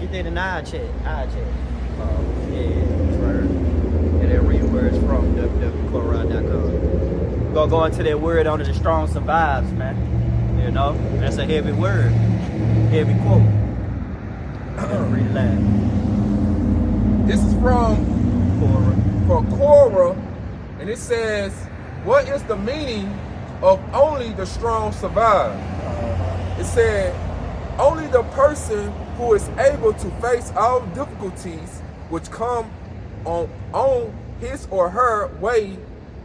Get that in our chat. Our chat. Yeah, right. And then read words from www.corrod.com. We're gonna go into that word under the strong survives, man. You know, that's a heavy word. Heavy quote. Read it loud. This is from Korah, and it says, what is the meaning of only the strong survive? It said, only the person who is able to face all difficulties which come on his or her way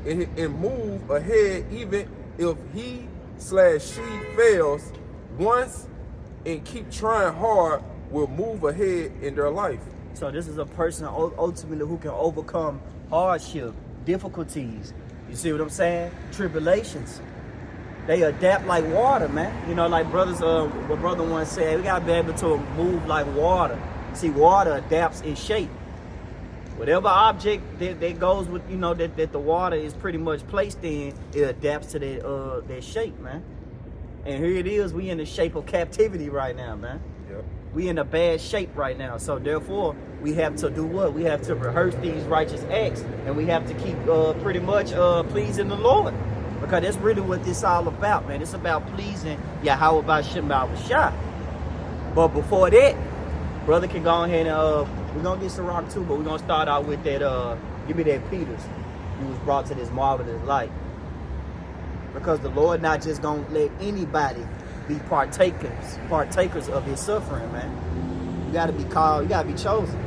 and move ahead, even if he/she fails once and keep trying hard, will move ahead in their life. So this is a person ultimately who can overcome hardship, difficulties. You see what I'm saying? Tribulations. They adapt like water, man. You know, like brothers, what brother once said, we gotta be able to move like water. See, water adapts its shape. Whatever object that goes with, you know, that the water is pretty much placed in, it adapts to that shape, man. And here it is, we in the shape of captivity right now, man. Yep. We in a bad shape right now. So therefore, we have to do what? We have to rehearse these righteous acts, and we have to keep pretty much pleasing the Lord. Because that's really what this all about, man. It's about pleasing Yahweh B'Shem Shah. But before that, brother can go ahead and we're gonna get Sirach too, but we're gonna start out with that give me that Peters. He was brought to this marvelous light. Because the Lord not just gonna let anybody be partakers of his suffering, man. You gotta be called, you gotta be chosen.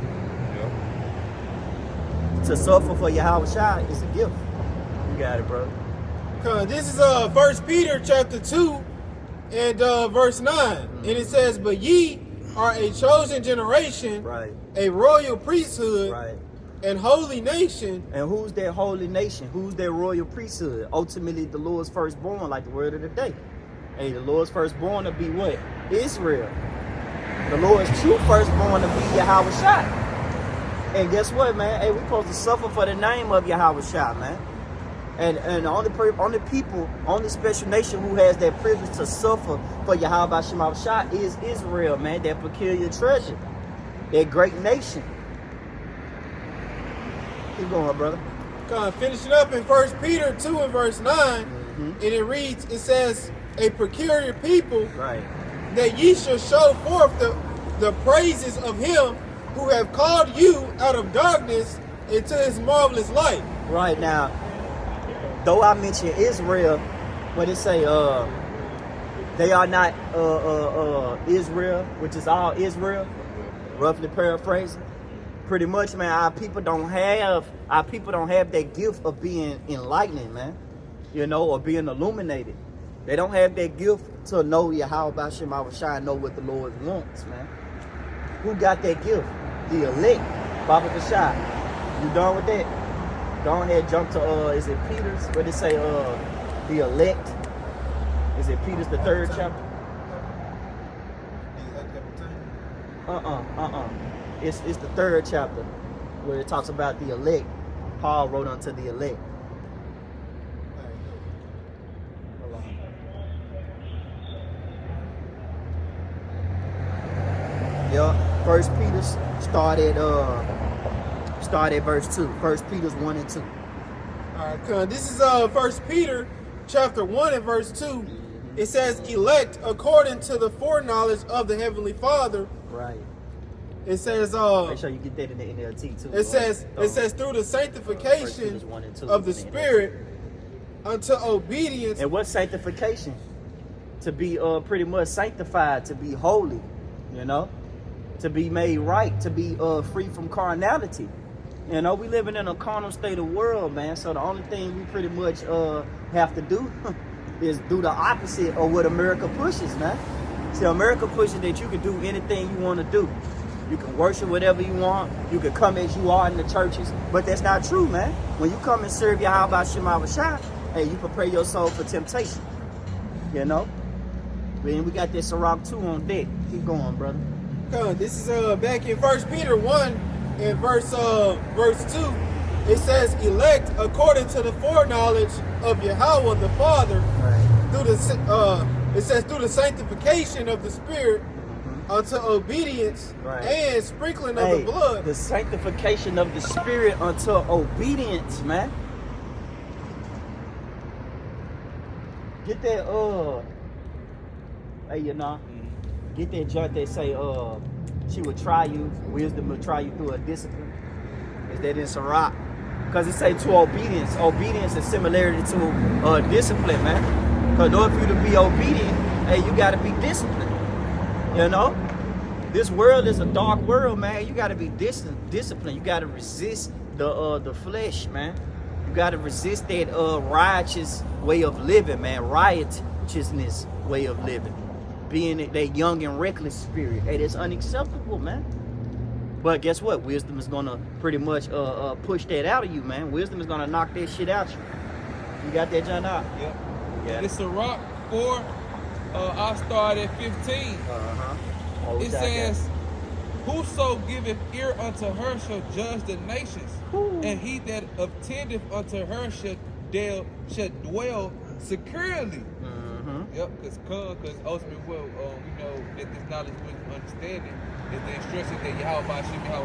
Yep. To suffer for Yahweh Shai is a gift. You got it, brother. This is 1 Peter chapter 2 and verse 9. And it says, but ye are a chosen generation, Right. a royal priesthood, Right. and holy nation. And who's that holy nation? Who's that royal priesthood? Ultimately, the Lord's firstborn, like the word of the day. Hey, the Lord's firstborn to be what? Israel. The Lord's true firstborn to be Yahweh Shai. And guess what, man? Hey, we supposed to suffer for the name of Yahweh Shai, man. And the only people, only special nation who has that privilege to suffer for Yahweh Shema Shai is Israel, man. That peculiar treasure, that great nation. Keep going, brother. Finishing up in 1 Peter 2 and verse 9, and it reads, it says, a peculiar people, Right. that ye shall show forth the praises of him who have called you out of darkness into his marvelous light. Right now, though I mentioned Israel, what it say, they are not Israel, which is all Israel, roughly paraphrasing. Pretty much, man, our people don't have that gift of being enlightening, man. You know, or being illuminated. They don't have that gift to know Yahweh B'Shem Shai, know what the Lord wants, man. Who got that gift? The elect, Baba Bashai. You done with that? Go ahead, jump to is it Peter's? What did it say? The elect. Is it Peter's the 3rd chapter? It's the 3rd chapter where it talks about the elect. Paul wrote unto the elect. Yeah, 1 Peter started verse 2. 1 Peter's 1 and 2. All right, this is 1 Peter chapter 1 and verse 2. It says, elect according to the foreknowledge of the Heavenly Father. Right. It says, Make sure you get that in the NLT too. it says through the sanctification of the Spirit unto obedience. And what's sanctification? To be pretty much sanctified, to be holy, you know, to be made right, to be free from carnality. You know, we living in a carnal state of world, man. So the only thing we pretty much have to do is do the opposite of what America pushes, man. See, America pushes that you can do anything you want to do. You can worship whatever you want. You can come as you are in the churches. But that's not true, man. When you come and serve Yahweh Shema Shai, hey, you prepare your soul for temptation. You know? Man, we got this Sirach 2 on deck. Keep going, brother. This is back in 1 Peter 1 and verse 2. It says, elect according to the foreknowledge of Yahweh the Father. Right. Through the it says through the sanctification of the Spirit unto obedience Right. and sprinkling of the blood. The sanctification of the spirit unto obedience, man. Get that hey, you know, get that joint they say she would try you, wisdom will try you through a discipline. Is that in Sirach? Because it say to obedience. Obedience is similarity to discipline, man. Because in order for you to be obedient, hey, you gotta be disciplined. You know? This world is a dark world, man. You gotta be disciplined. You gotta resist the flesh, man. You gotta resist that righteous way of living, man. Righteousness way of living. Being that young and reckless spirit. Hey, that's unacceptable, man. But guess what? Wisdom is gonna pretty much push that out of you, man. Wisdom is gonna knock that shit out you. You got that, John? Yep. Yeah. It's Sirach 4. I'll start at 15. Oh, It says, "Whoso giveth ear unto her shall judge the nations, and he that attendeth unto her shall dwell securely." Yep, because ultimately, well, we know that this knowledge, wisdom, understanding is the instruction that Yahweh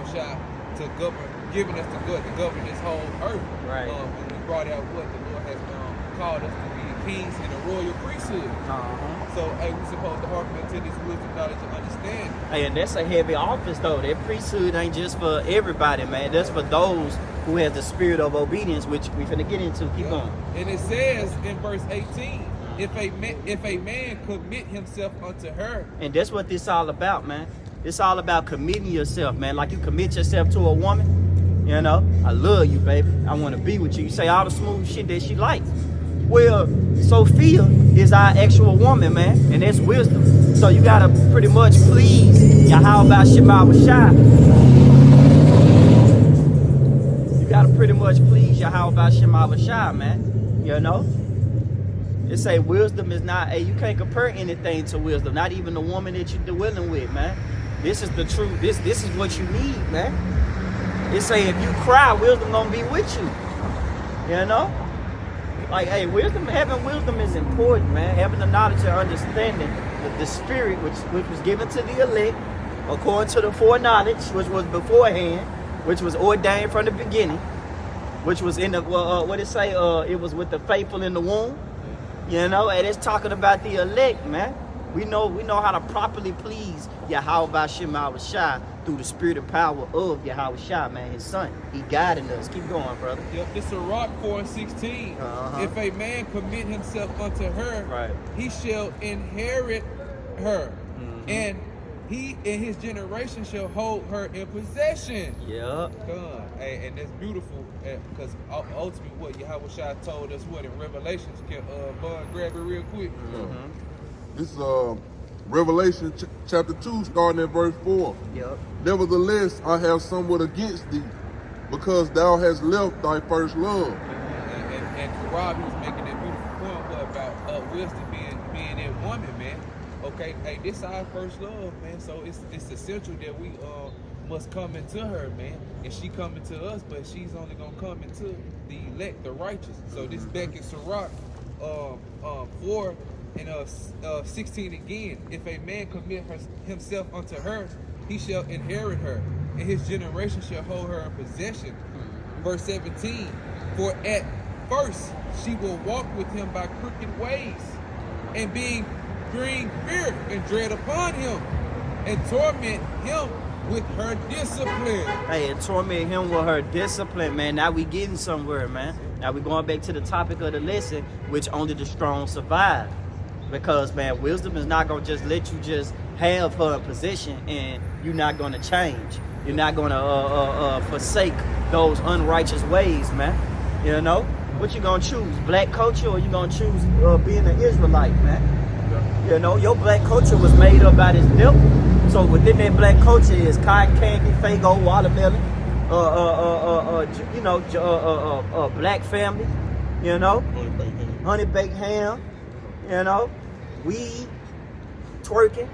Shai to govern, giving us to govern this whole earth. Right. And we brought out what the Lord has called us to be kings and a royal priesthood. So, hey, we're supposed to hearken to this wisdom, knowledge, and understanding. Hey, and that's a heavy office, though. That priesthood ain't just for everybody, man. That's for those who has the spirit of obedience, which we finna get into. Keep going. And it says in verse 18, if a man commit himself unto her. And that's what this all about, man. It's all about committing yourself, man. Like you commit yourself to a woman, you know. I love you, baby. I want to be with you. You say all the smooth shit that she likes. Well, Sophia is our actual woman, man, and that's wisdom. So you gotta pretty much please Yahweh Shema Shai. You gotta pretty much please Yahweh Shema Shai, man. You know. It say wisdom is not, hey, you can't compare anything to wisdom, not even the woman that you're dealing with, man. This is the truth. This is what you need, man. It say if you cry, wisdom gonna be with you. You know? Like, hey, having wisdom is important, man. Having the knowledge and understanding, the spirit which was given to the elect, according to the foreknowledge, which was beforehand, which was ordained from the beginning, which was in the, what it say, it was with the faithful in the womb. You know, and it's talking about the elect, man. We know how to properly please Yahweh Shema Shai through the spirit and power of Yahweh Shai, man, his son. He guiding us. Keep going, brother. Yep, it's Sirach 4:16. If a man commit himself unto her, Right. he shall inherit her, and he and his generation shall hold her in possession. Yep. Hey, and that's beautiful, because ultimately what Yahweh Shai told us what in Revelations. Can Bud grab it real quick? This is Revelation chapter 2, starting at verse 4. Yep. Nevertheless, I have somewhat against thee, because thou hast left thy first love. And Karab, he was making that beautiful point about wisdom being that woman, man. Okay, hey, this is our first love, man. So it's essential that we must come into her, man. And she coming to us, but she's only gonna come into the elect, the righteous. So this back in Sirach 4 and 16 again. If a man commit himself unto her, he shall inherit her, and his generation shall hold her in possession. Verse 17. For at first she will walk with him by crooked ways, and bring fear and dread upon him, and torment him with her discipline. Hey, and torment him with her discipline, man. Now we getting somewhere, man. Now we going back to the topic of the lesson, which only the strong survive. Because, man, wisdom is not going to just let you just have her in position and you're not going to change. You're not going to forsake those unrighteous ways, man. You know? What you going to choose? Black culture, or you going to choose being an Israelite, man? You know, your black culture was made up by this devil. So within that black culture is cotton candy, Faygo, watermelon, black family, you know, honey baked ham, you know, weed, twerking,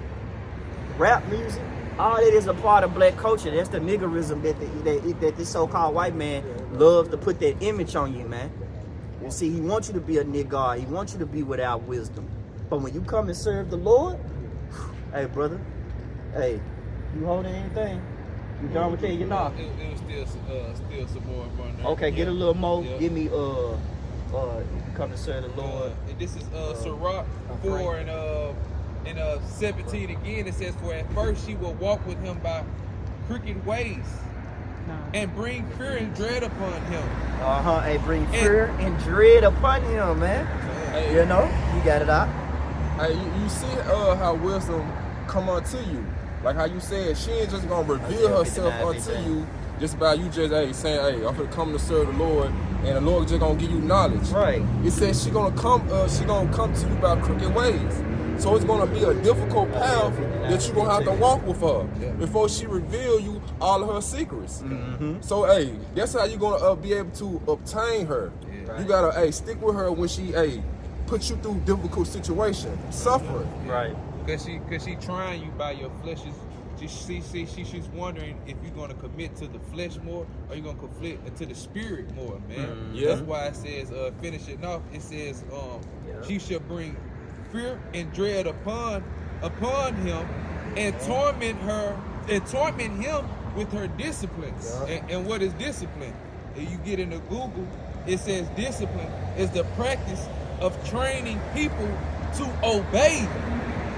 rap music. All that is a part of black culture. That's the niggerism that this so-called white man loves to put that image on you, man. You see, he wants you to be a nigger. He wants you to be without wisdom. But when you come and serve the Lord, hey, brother, Hey, you holding anything? You done with that? You know. It was still some more in front there. Okay, get a little more. Yeah. Give me come to serve the Lord. And this is Sirach 4 and 17 again. It says, for at first she will walk with him by crooked ways and bring fear and dread upon him. Hey, bring fear and dread upon him, man. Hey, You know, you got it out. Hey, you see how wisdom come unto you. Like how you said, she ain't just gonna reveal herself unto you just by you just saying, hey, I'm gonna come to serve the Lord, and the Lord just gonna give you knowledge. Right. It says she gonna come to you by crooked ways. So it's gonna be a difficult path that you're gonna have to walk with her before she reveal you all of her secrets. Mm-hmm. So that's how you're gonna be able to obtain her. Yeah. You gotta stick with her when she put you through difficult situations, suffering. Right. Cause she trying you by your flesh. She's wondering if you're gonna commit to the flesh more or you're gonna conflict to the spirit more, man. Yeah. That's why it says finish it off. It says she shall bring fear and dread upon him and torment him with her disciplines. Yeah. And what is discipline? If you get into Google, it says discipline is the practice of training people to obey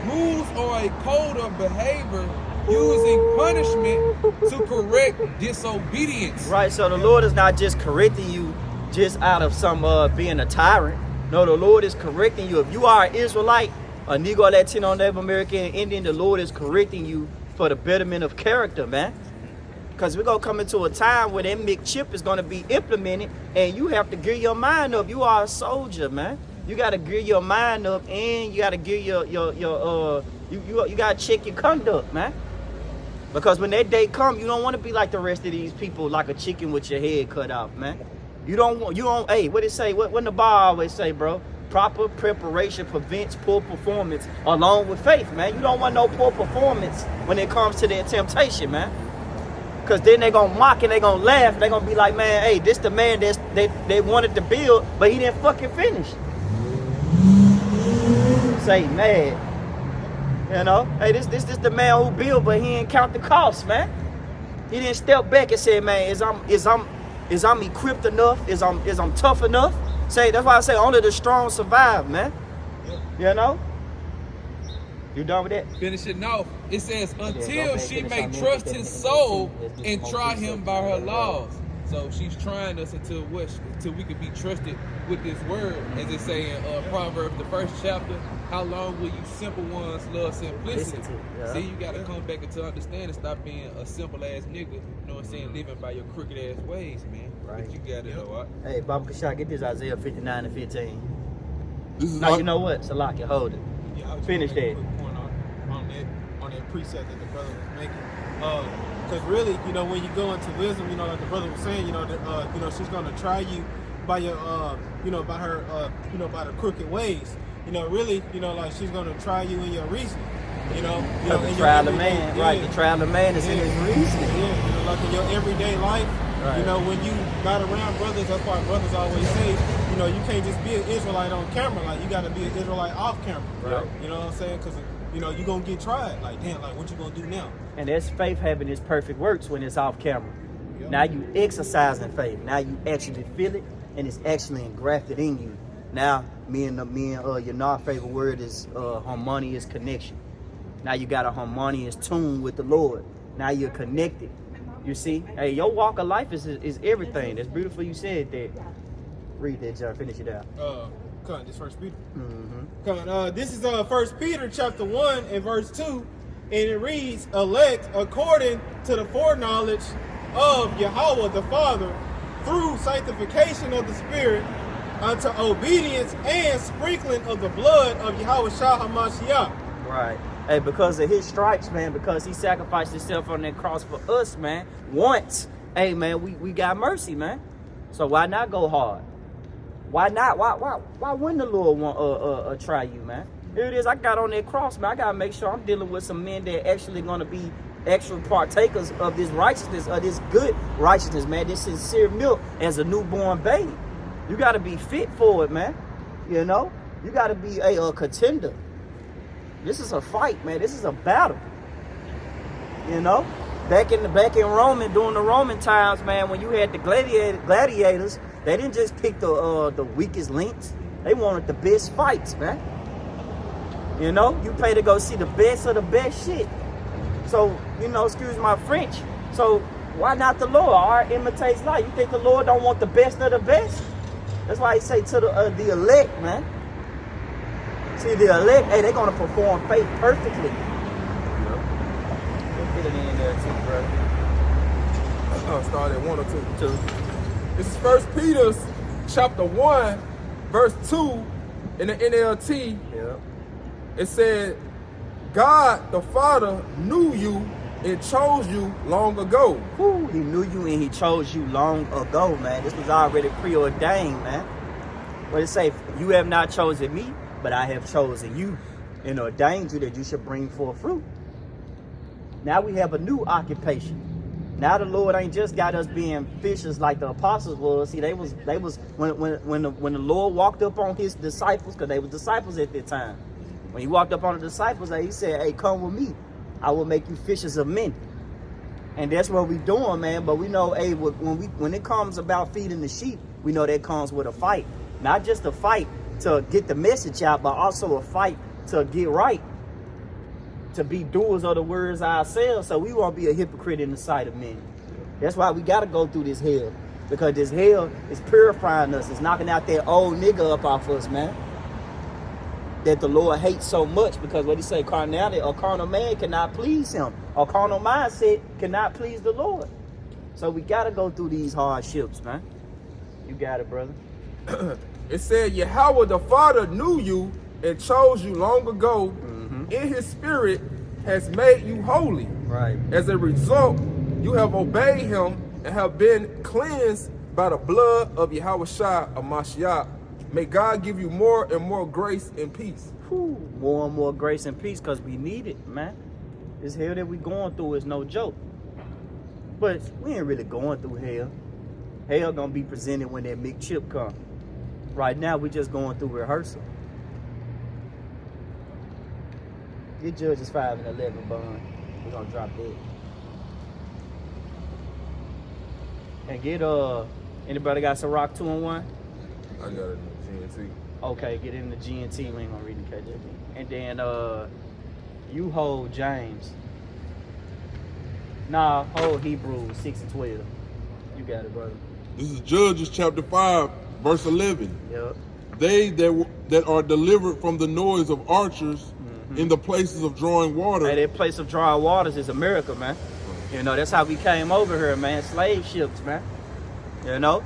rules or a code of behavior using punishment to correct disobedience. Right, so the Lord is not just correcting you just out of some being a tyrant. No, the Lord is correcting you. If you are an Israelite, a Negro, Latino, Native American, Indian, the Lord is correcting you for the betterment of character, man. Because we're going to come into a time where that McChip is going to be implemented, and you have to gear your mind up. You are a soldier, man. You got to gear your mind up, and you got to gear you got to check your conduct, man. Because when that day come, you don't want to be like the rest of these people, like a chicken with your head cut off, man. Hey, what it say? What the bar always say, bro? Proper preparation prevents poor performance along with faith, man. You don't want no poor performance when it comes to their temptation, man. Because then they're going to mock and they're going to laugh. They're going to be like, man, hey, this the man they wanted to build, but he didn't fucking finish. Say mad. You know? Hey, this the man who built, but he didn't count the cost, man. He didn't step back and say, man, is I'm equipped enough? Is I'm tough enough? Say, that's why I say only the strong survive, man. You know? You done with that? Finishing off, it says, until she may trust his soul and try him by her laws. So she's trying us until we can be trusted with this word. As it say in Proverbs, the first chapter, how long will you simple ones love simplicity? Yeah. See, you got to come back into understand and stop being a simple ass nigga, you know what I'm saying, living by your crooked ass ways, man. Right. But you got it, though. Hey, Baba Kashak, get this Isaiah 59 and 15. This is Now, you know what? Salaki, hold it. Yeah, I was Finish gonna make that. a quick point on that precept that the brother was making. Because really, when you go into wisdom, like the brother was saying, she's gonna try you by your, by her, by the crooked ways. Really, like she's gonna try you in your reasoning. The trial of man, right? The trial of man is in his reasoning. Yeah, like in your everyday life. Right. When you got around brothers, that's why brothers always say, you can't just be an Israelite on camera. Like, you got to be an Israelite off camera. Right. You know what I'm saying? Because, you're going to get tried. Like, damn, like, what you going to do now? And that's faith having its perfect works when it's off camera. Yep. Now you exercising faith. Now you actually feel it, and it's actually engrafted in you. Now, me and your favorite word is harmonious connection. Now you got a harmonious tune with the Lord. Now you're connected. You see? Hey, your walk of life is everything. That's beautiful you said that. Read that, John. Finish it out. Come on, this First Peter. Mm-hmm. Come on, this is First Peter chapter 1 and verse 2. And it reads, elect according to the foreknowledge of Yahweh the Father through sanctification of the Spirit unto obedience and sprinkling of the blood of Yahweh Shah HaMashiach. Right. Hey, because of his stripes, man, because he sacrificed himself on that cross for us, man, once, hey, man, we got mercy, man. So why not go hard? Why not? Why wouldn't the Lord want try you, man? Here it is, I got on that cross, man. I got to make sure I'm dealing with some men that actually going to be actual partakers of this righteousness, of this good righteousness, man. This sincere milk as a newborn baby. You got to be fit for it, man. You got to be a contender. This is a fight, man. This is a battle. You know, back in Roman, during the Roman times, man, when you had the gladiators, they didn't just pick the weakest links. They wanted the best fights, man. You know, you pay to go see the best of the best shit. So, you know, excuse my French. So why not the Lord? Art imitates life. You think the Lord don't want the best of the best? That's why he say to the elect, man. See, the elect, hey, they're going to perform faith perfectly. Get it in there too, bro. Start at 1 or 2. 2. This is 1 Peter chapter 1, verse 2 in the NLT. Yeah. It said, God the Father knew you and chose you long ago. Whew, he knew you and he chose you long ago, man. This was already preordained, man. What it say? You have not chosen me, but I have chosen you and ordained you that you should bring forth fruit. Now we have a new occupation. Now the Lord ain't just got us being fishers like the apostles was. See, they was when the Lord walked up on his disciples, because they were disciples at that time. When he walked up on the disciples, he said, hey, come with me. I will make you fishers of men. And that's what we doing, man. But we know, hey, when it comes about feeding the sheep, we know that comes with a fight. Not just a fight to get the message out, but also a fight to get right. To be doers of the words ourselves, so we won't be a hypocrite in the sight of men. That's why we got to go through this hell. Because this hell is purifying us. It's knocking out that old nigga up off us, man. That the Lord hates so much, because what he say, carnality, a carnal man cannot please him. A carnal mindset cannot please the Lord. So we got to go through these hardships, man. You got it, brother. It said, Yahweh the Father knew you and chose you long ago. In his spirit has made you holy. Right. As a result, you have obeyed him and have been cleansed by the blood of Yahweh Shai of Mashiach. May God give you more and more grace and peace. Whew, more and more grace and peace, because we need it, man. This hell that we going through is no joke. But we ain't really going through hell. Hell gonna be presented when that big chip come. Right now, we just going through rehearsal. Get Judges 5 and 11 bond. We're gonna drop that. And get anybody got Sirach 2 and 1? I got it in the GNT. Okay, get in the GNT. We ain't gonna read the KJV. And then you hold James. Nah, hold Hebrews 6 and 12. You got it, brother. This is Judges chapter 5, verse 11. Yep. They that are delivered from the noise of archers in the places of drawing water. Hey, that place of drawing waters is America, man. You know, that's how we came over here, man. Slave ships, man. You know?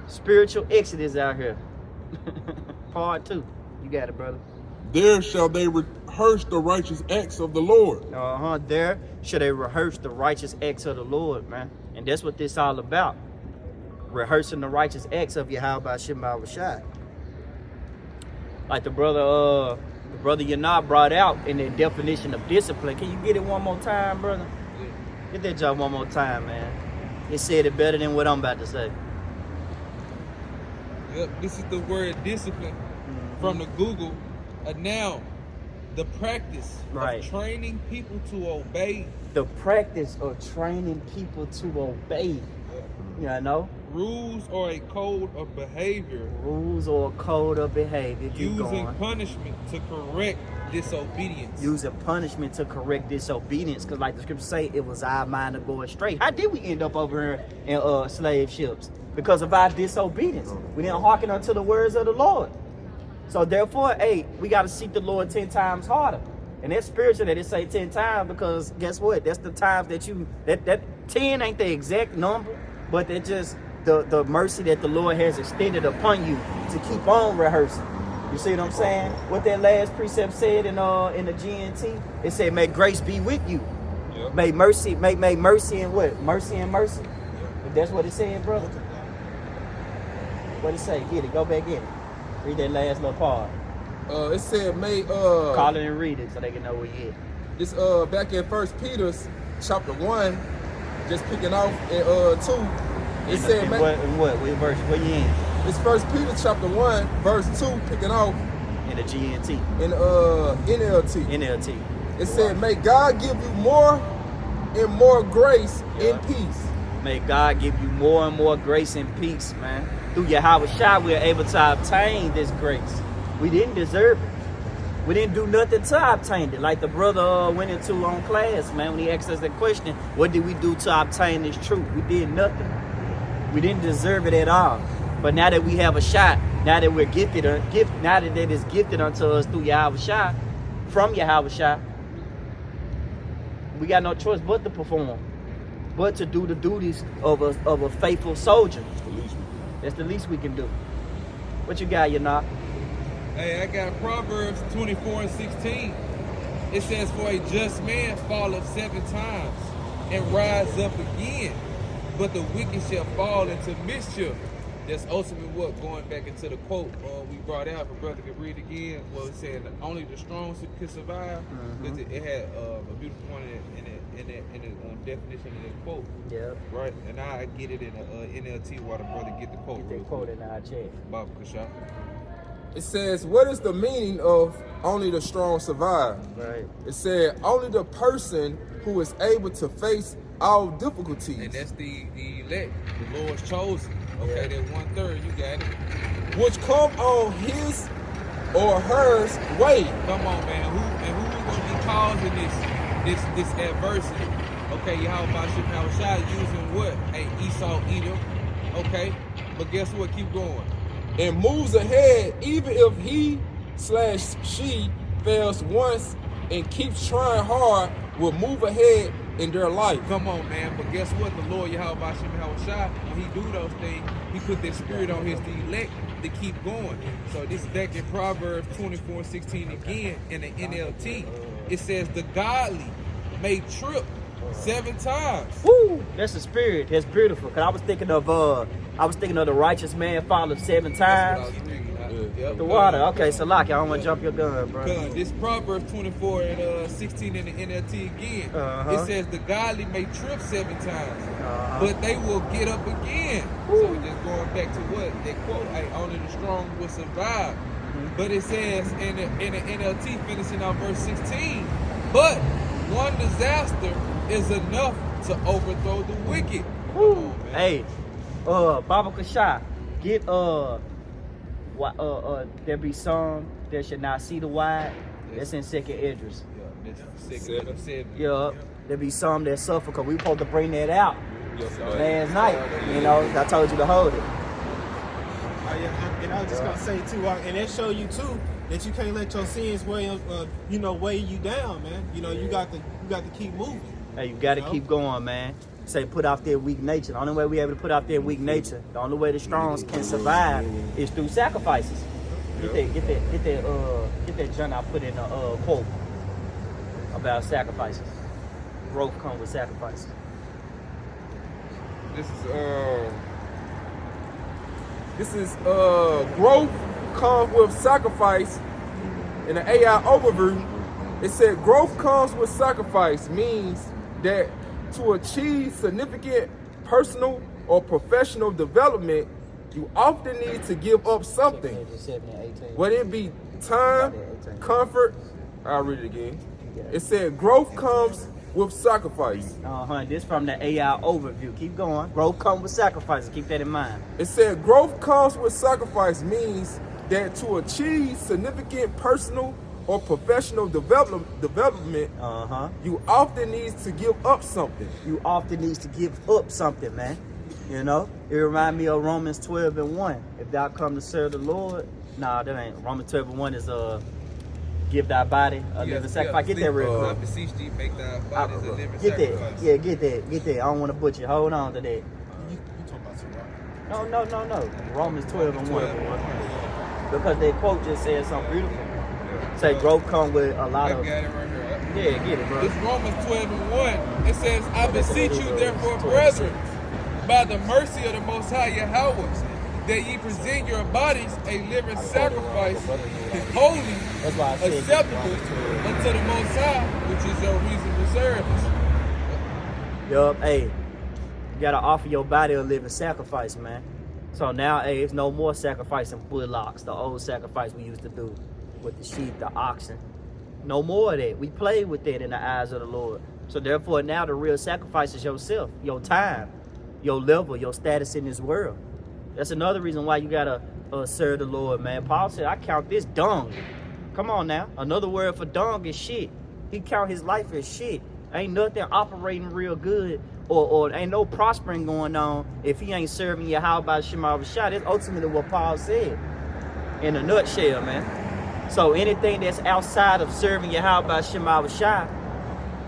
Spiritual exodus out here. Part 2. You got it, brother. There shall they rehearse the righteous acts of the Lord. There should they rehearse the righteous acts of the Lord, man. And that's what this all about. Rehearsing the righteous acts of Yahweh Shema Shai. Like the brother Yanah brought out in the definition of discipline. Can you get it one more time, brother? Get that job one more time, man. It said it better than what I'm about to say. Yep, this is the word discipline from the Google. A noun, the practice Right. of training people to obey The practice of training people to obey. You know? rules or a code of behavior, Rules or a code of behavior. Keep using going. punishment to correct disobedience. Using punishment to correct disobedience, because like the scripture say, it was our mind to go astray. How did we end up over here in slave ships? Because of our disobedience. We didn't hearken unto the words of the Lord. So therefore, hey, we got to seek the Lord 10 times harder. And that's spiritual that it say 10 times, because guess what? That's the times that 10 ain't the exact number, but it's just the mercy that the Lord has extended upon you to keep on rehearsing. You see what I'm saying? What that last precept said in the GNT, it said, "May grace be with you." Yep. May mercy, may mercy and what? Mercy and mercy. If that's what it said, brother. What it say? Get it. Go back in it. Read that last little part. It said, may Call it and read it so they can know where you at. this back in 1 Peter chapter 1, just picking off in 2. It said, And may, what verse? Where you in? it's 1 Peter chapter 1, verse 2, picking off In the GNT, in NLT. NLT. It said, may God give you more and more grace Yeah. and peace. May God give you more and more grace and peace, man. Through Yahweh Shai, we're able to obtain this grace. We didn't deserve it. We didn't do nothing to obtain it. Like the brother went into on class, man, when he asked us that question, what did we do to obtain this truth? We did nothing. We didn't deserve it at all. But now that we have a shot, now that we're gifted, now that it is gifted unto us through Yahweh Shai, from Yahweh Shai, we got no choice but to perform, but to do the duties of a faithful soldier. That's the least we can do. What you got, Yanah? Hey, I got Proverbs 24:16. It says, for a just man falleth 7 times and rise up again, but the wicked shall fall into mischief. That's ultimately what, going back into the quote we brought out, if a brother could read again, well, it said only the strong can survive. Because it had a beautiful point in the definition of that quote. Yeah. Right? And I get it in a NLT while the brother get the quote Get real that quote quick. in our chat. Baba Kashaf. It says, what is the meaning of only the strong survive? Right. It said, only the person who is able to face all difficulties. And that's the elect, the Lord's chosen. Okay, that 1/3, you got it. Which come on his or hers way. Come on, man. Who's gonna be causing this adversity? Okay, Yahweh Shai using what? Hey, Esau, Edom. Okay, but guess what? Keep going. And moves ahead even if he/she fails once and keeps trying hard, will move ahead in their life. Come on, man. But guess what? The Lord Yahweh Shai, when he do those things, he put that spirit on his elect to keep going. So this is back in Proverbs 24:16 again in the NLT. It says the godly may trip 7 times. Woo! That's the spirit. That's beautiful. Cause I was thinking of the righteous man followed 7 That's what I times. was reading. Yep. The water. Okay, so lock, I don't want to jump your gun, bro. This Proverbs 24:16 in the NLT again. Uh-huh. It says the godly may trip 7 times, but they will get up again. So just going back to what that quote, hey, only the strong will survive. But it says in the NLT, finishing on verse 16, but one disaster is enough to overthrow the wicked. Come on, man. Hey, Baba Kashai, get there be some that should not see the wide. That's in 2nd Esdras. Yeah, that's 7. Yeah, there be some that suffer because we supposed to bring that out Yes, last night. You know, I told you to hold it. And I was just gonna say too, and that show you too that you can't let your sins weigh you down, man. You know, you got to keep moving. Hey, you got to keep going, man. Say put off their weak nature. The only way we able to put off their weak nature, the only way the strongs can survive is through sacrifices. Get that John I put in the quote about sacrifices. Growth comes with sacrifices. This is growth comes with sacrifice. In the AI overview, it said growth comes with sacrifice means that to achieve significant personal or professional development, you often need to give up something. Whether it be time, comfort. I'll read it again. It said growth comes with sacrifice. This from the AI overview. Keep going. Growth comes with sacrifices. Keep that in mind. It said growth comes with sacrifice means that to achieve significant personal or professional development, you often need to give up something. You often need to give up something, man. You know, it reminds me of Romans 12:1. If thou come to serve the Lord, nah, that ain't. Romans 12:1 is give thy body a living sacrifice. Get that real I quick. beseech thee, make thy bodies a living Get sacrifice. that. Yeah, get that. I don't want to butcher. Hold on to that. You talking about some No. Romans 12:1. Because that quote just said something beautiful. Say growth come with a lot I of. got it right here. Yeah, get it, bro. It's Romans 12:1. It says, I beseech you, therefore, brethren, by the mercy of the Most High Yahweh, that ye present your bodies a living sacrifice, holy, That's why I said acceptable unto the Most High, which is your reasonable service. Yup, hey, you gotta offer your body a living sacrifice, man. So now, hey, it's no more sacrificing bullocks, the old sacrifice we used to do with the sheep, the oxen. No more of that. We play with that in the eyes of the Lord. So therefore, now the real sacrifice is yourself, your time, your level, your status in this world. That's another reason why you gotta serve the Lord, man. Paul said, I count this dung. Come on now. Another word for dung is shit. He count his life as shit. Ain't nothing operating real good or ain't no prospering going on if he ain't serving Yahweh Shema Rashah. That's ultimately what Paul said in a nutshell, man. So anything that's outside of serving Yahweh Shema Rashah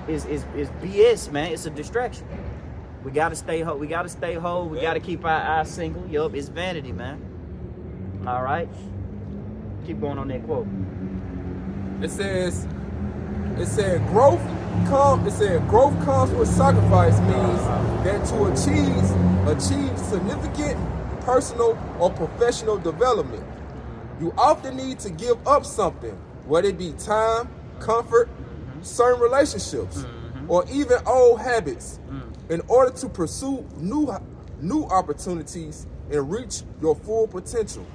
is BS, man. It's a distraction. We gotta stay whole. We gotta stay whole. We gotta keep our eyes single. Yup, it's vanity, man. All right. Keep going on that quote. It said growth comes with sacrifice, means that to achieve significant personal or professional development, you often need to give up something, whether it be time, comfort, certain relationships, or even old habits, in order to pursue new opportunities and reach your full potential.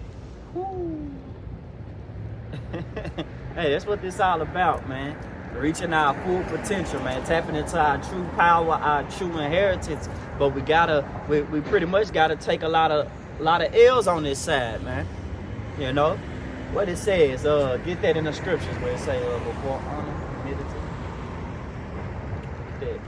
Hey, that's what this all about, man. Reaching our full potential, man. Tapping into our true power, our true inheritance. But we pretty much gotta take a lot of L's on this side, man. You know what it says. Get that in the scriptures where it say before honor, humility. That.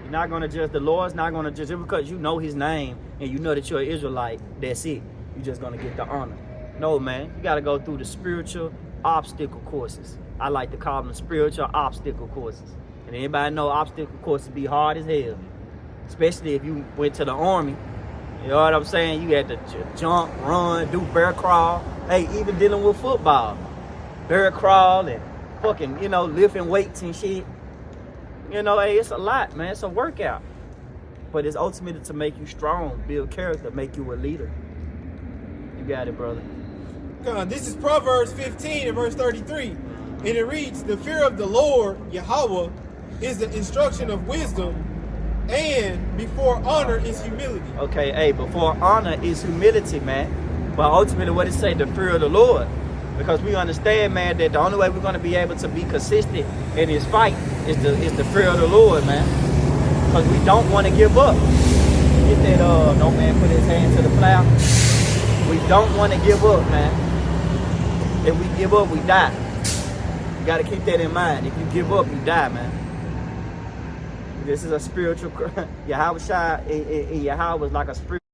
You're not gonna judge. The Lord's not gonna judge just because you know His name and you know that you're an Israelite. That's it. You're just gonna get the honor. No, man. You gotta go through the spiritual obstacle courses. I like to call them spiritual obstacle courses. And anybody know obstacle courses be hard as hell. Especially if you went to the army. You know what I'm saying? You had to jump, run, do bear crawl. Hey, even dealing with football. Bear crawl and fucking, lifting weights and shit. Hey, it's a lot, man. It's a workout. But it's ultimately to make you strong, build character, make you a leader. You got it, brother. This is Proverbs 15 and verse 33. And it reads, the fear of the Lord, Yahweh, is the instruction of wisdom, and before honor is humility. Okay, hey, before honor is humility, man. But ultimately what it say, the fear of the Lord. Because we understand, man, that the only way we're going to be able to be consistent in this fight is the fear of the Lord, man. Because we don't want to give up. Get that, no man put his hand to the plow. We don't want to give up, man. If we give up, we die. You got to keep that in mind. If you give up, you die, man. This is a spiritual. Yahweh Shai in Yahweh was like a spiritual.